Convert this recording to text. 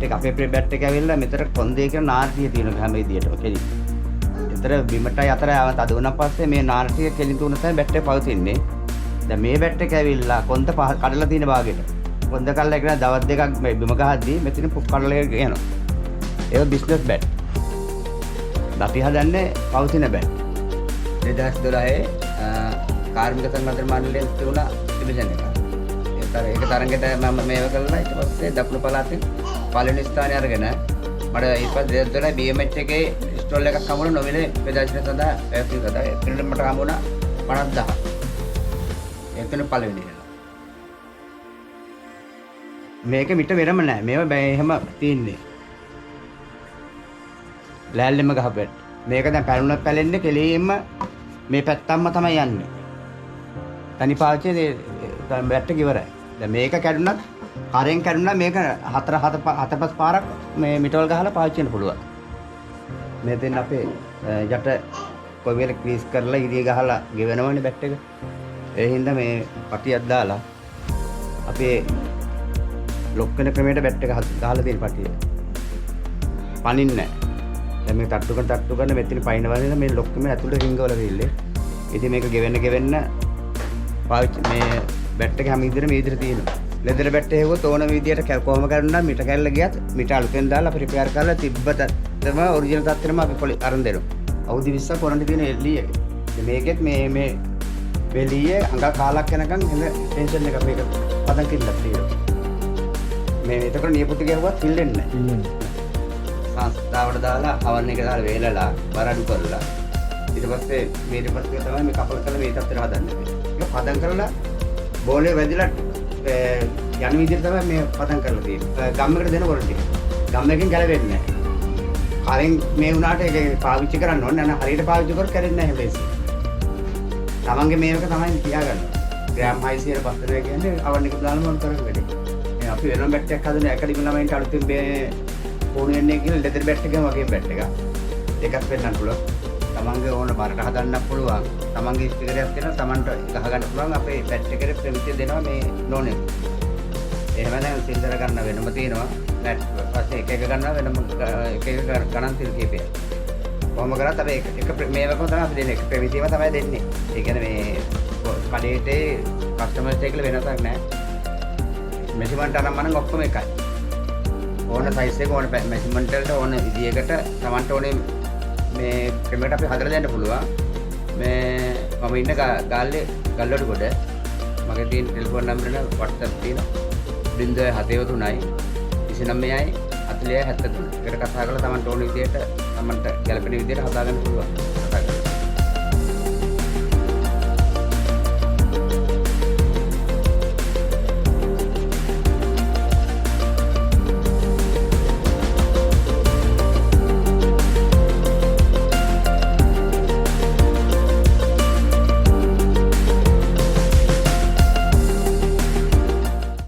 Bat එක අපේ bat එක ඇවිල්ලා මෙතන කොන්දේ කියන නාට්‍ය තියෙන හැම විදියටම කෙලි. ඒතර බිමටයි අතර තද වුණා පස්සේ මේ නාට්‍ය කෙලින් තුන තමයි බැට් එක පවතින්නේ. දැන් මේ බැට් එක ඇවිල්ලා කොන්ද කඩලා තියෙන භාගයට. කොන්ද කඩලා එක දවස් දෙකක් මේ බිම ගහද්දී මෙතන පුක් කඩලා යනවා. ඒක බිස්නස් බැට්. අපි හදන්නේ පවතින බැට්. 2012 කාර්මික සංවර්ධන මණ්ඩලයෙන් තිබුණා ඩිවිෂන් එක. ඒක තරඟයට මම මේව කළා. ඊට පස්සේ දකුණු පළාතෙන් පළවෙනි ස්ථානය අරගෙන මට ඊට පස්සේ 2012 BMH එකේ ස්ටෝල් එකක් හම්බුණා නොමිලේ ප්‍රදර්ශන සඳහා ඒකේ සඳහා ඒකට මට හම්බුණා 50000. ඒකනේ පළවෙනි එක. මේක මිට වෙරම නෑ. මේව එහෙම තියන්නේ. ලෑල්ලෙම ගහපෙත්. මේක දැන් පැලුණක් පැලෙන්නේ කෙලෙන්න මේ පැත්තම්ම තමයි යන්නේ. තනි පාවිච්චි බැට් එක ඉවරයි. දැන් මේක කැඩුනත් කරෙන් කැඩුනා මේක හත පස් පාරක් මේ මිටවල් ගහලා පාවිච්චි කරන්න පුළුවන්. මේ දෙන්න අපේ යට කොවිල ක්‍රීස් කරලා ඉරිය ගහලා ගෙවනවනේ බැට් එක. ඒ හින්දා මේ පටියක් දාලා අපේ ලොක් වෙන ක්‍රමයට බැට් එක ගහලා තියෙන පටිය. පනින්නේ නැහැ. දැන් මේ තට්ටු කරන මෙතන පයින් වදින මේ ලොක් එකේ ඇතුළේ රින්ග වල ගිල්ලේ. ඉතින් මේක ගෙවෙන්න පාවිච්චි මේ බැට් එක හැම විදිහටම මේ විදිහට තියෙනවා. ලෙදර් බැට් එක හෙව්වොත් ඕන විදිහට කොහොම කරන්නම් මිට කැල්ල ගියත් මිට අලුතෙන් දාලා අපි රිපෙයාර් කරලා තිබ්බට තමයි ඔරිජිනල් තත්ත්වෙම අපි පොලි අරන් දෙනවා. අවුරුදු 20ක් වරන්ටි තියෙන එල්ලී එක. මේකෙත් මේ වෙලියේ අඟ කාලක් යනකම් එන ටෙන්ෂන් එක මේක පදන් කිල්ලක් තියෙනවා. මේ එතකොට නියපොතු ගැහුවත් හිල්ලෙන්නේ නැහැ. සංස්ථාවට දාලා අවන් එක දාලා වේලලා බරඩු කරලා ඊට පස්සේ මේ දෙපස්සේ තමයි මේ කපල කරලා මේ තත්ත්වයට හදන්නේ. ඒක පදන් කරලා බෝලේ වැදිලා යන විදිහට තමයි මේ පදන් කරලා තියෙන්නේ. ගම්මකට දෙන වරන්ටි. ගම්මකින් ගැලවෙන්නේ නැහැ. කලින් මේ වුණාට ඒක පාවිච්චි කරන්න ඕනේ නැහැ. හරියට පාවිච්චි කරොත් කැරෙන්නේ නැහැ හැබැයි. තමන්ගේ මේක තමයි තියාගන්න. ග්‍රෑම් 600 පස්තර කියන්නේ අවන් එක දාලා මොන කරන්නේ වැඩි. අපි වෙනම බැට් එකක් හදන ඇකඩමි ළමයින්ට අලුතින් මේ ඕන වෙන්නේ කියලා ලෙදර් බැට් එකම වගේ බැට් එකක්. ඒකත් වෙන්නත් පුළුවන්. තමන්ගේ ඕන බරට හදන්න පුළුවන්. තමන්ගේ ස්පීකරයක් දෙනවා තමන්ට ගහ ගන්න පුළුවන්. අපේ බැට් එකේ ප්‍රමිතිය දෙනවා මේ නෝනේ. එහෙම නැත්නම් සිල්දර ගන්න වෙනම තියෙනවා. නැත් පස්සේ එක ගන්නවා වෙනම එක ගණන් සිල් කීපයක්. කොහොම කරත් අපි එක මේවකම තමයි අපි දෙන්නේ. එක ප්‍රමිතියම තමයි දෙන්නේ. ඒ කියන්නේ මේ කඩේට කස්ටමර්ස් එකල වෙනසක් නැහැ. මෙෂර්මන්ට් අරන් මනම් ඔක්කොම එකයි. ඕන සයිස් එක ඕන මෙෂර්මන්ට් වලට ඕන විදියකට තමන්ට ඕනේ මේ ක්‍රමයකට අපි හදලා දෙන්න පුළුවන්. මේ මම ඉන්න ගාල්ලේ ගල්වඩ කොට මගේ තියෙන ටෙලිෆෝන් නම්බර් එක WhatsApp තියෙනවා 073 29යි 40යි 73. ඒකට කතා කරලා තමන්ට ඕන විදියට තමන්ට ගැළපෙන විදියට හදාගන්න පුළුවන්.